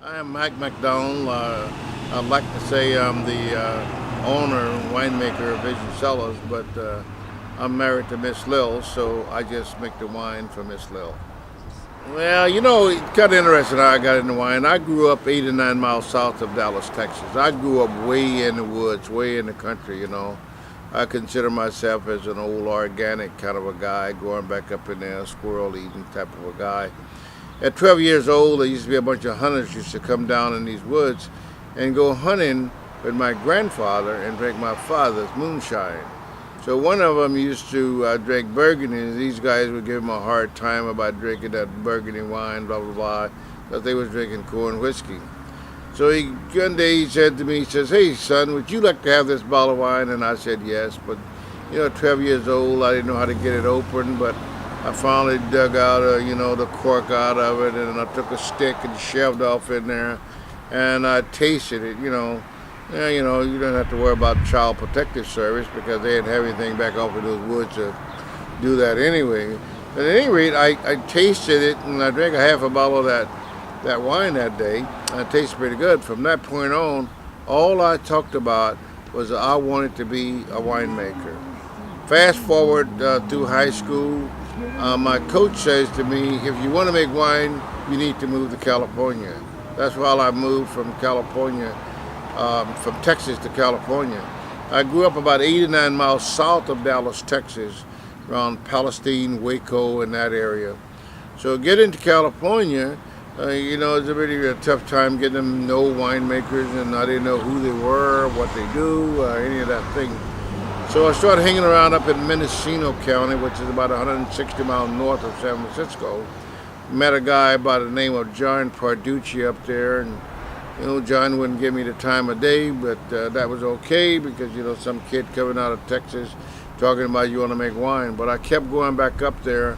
I am Mac McDonald. I'd like to say I'm the owner and winemaker of Vision Cellars, but I'm married to Miss Lil, so I just make the wine for Miss Lil. Well, it's kind of interesting how I got into wine. I grew up 8 or 9 miles south of Dallas, Texas. I grew up way in the woods, way in the country. I consider myself as an old organic kind of a guy, growing back up in there, squirrel eating type of a guy. At 12 years old, there used to be a bunch of hunters used to come down in these woods and go hunting with my grandfather and drink my father's moonshine. So one of them used to drink Burgundy, and these guys would give him a hard time about drinking that Burgundy wine, blah, blah, blah, because they was drinking corn whiskey. So one day he said to me, he says, "Hey son, would you like to have this bottle of wine?" And I said yes, but 12 years old, I didn't know how to get it open, but I finally dug out, the cork out of it, and I took a stick and shoved off in there, and I tasted it. You don't have to worry about Child Protective Service because they didn't have anything back off in those woods to do that anyway. But at any rate, I tasted it, and I drank a half a bottle of that wine that day, and it tasted pretty good. From that point on, all I talked about was I wanted to be a winemaker. Fast forward through high school, my coach says to me, "If you want to make wine, you need to move to California." That's why I moved from California, from Texas to California. I grew up about 8 or 9 miles south of Dallas, Texas, around Palestine, Waco, and that area. So getting to California, it's a really tough time getting to know winemakers, and I didn't know who they were, what they do, any of that thing. So I started hanging around up in Mendocino County, which is about 160 miles north of San Francisco. Met a guy by the name of John Parducci up there, and John wouldn't give me the time of day, but that was okay because some kid coming out of Texas talking about you want to make wine. But I kept going back up there,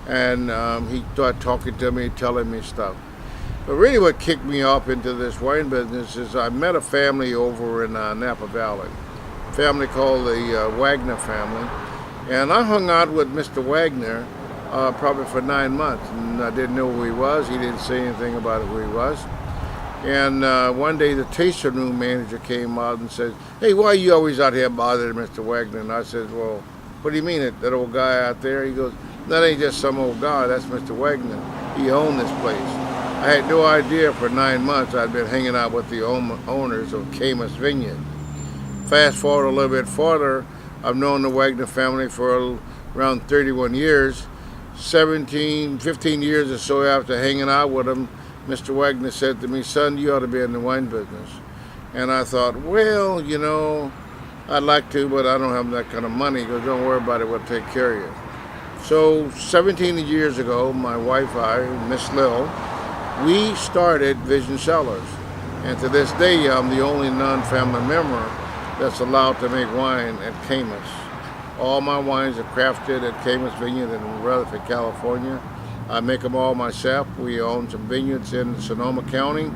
and he started talking to me, telling me stuff. But really what kicked me off into this wine business is I met a family over in Napa Valley. Family called the Wagner family, and I hung out with Mr. Wagner probably for 9 months, and I didn't know who he was. He didn't say anything about who he was. And one day the tasting room manager came out and said, "Hey, why are you always out here bothering Mr. Wagner?" And I said, "Well, what do you mean, that old guy out there?" He goes, "That ain't just some old guy, that's Mr. Wagner. He owned this place." I had no idea for 9 months I'd been hanging out with the owners of Camus Vineyard. Fast forward a little bit farther, I've known the Wagner family for around 31 years. 15 years or so after hanging out with them, Mr. Wagner said to me, "Son, you ought to be in the wine business." And I thought, well, I'd like to, but I don't have that kind of money. He goes, "Don't worry about it, we'll take care of you." So 17 years ago, my wife, Miss Lil, we started Vision Cellars. And to this day, I'm the only non-family member that's allowed to make wine at Camus. All my wines are crafted at Camus Vineyard in Rutherford, California. I make them all myself. We own some vineyards in Sonoma County,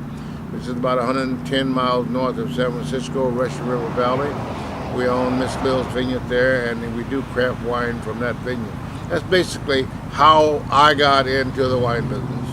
which is about 110 miles north of San Francisco, Russian River Valley. We own Miss Lil's vineyard there, and we do craft wine from that vineyard. That's basically how I got into the wine business.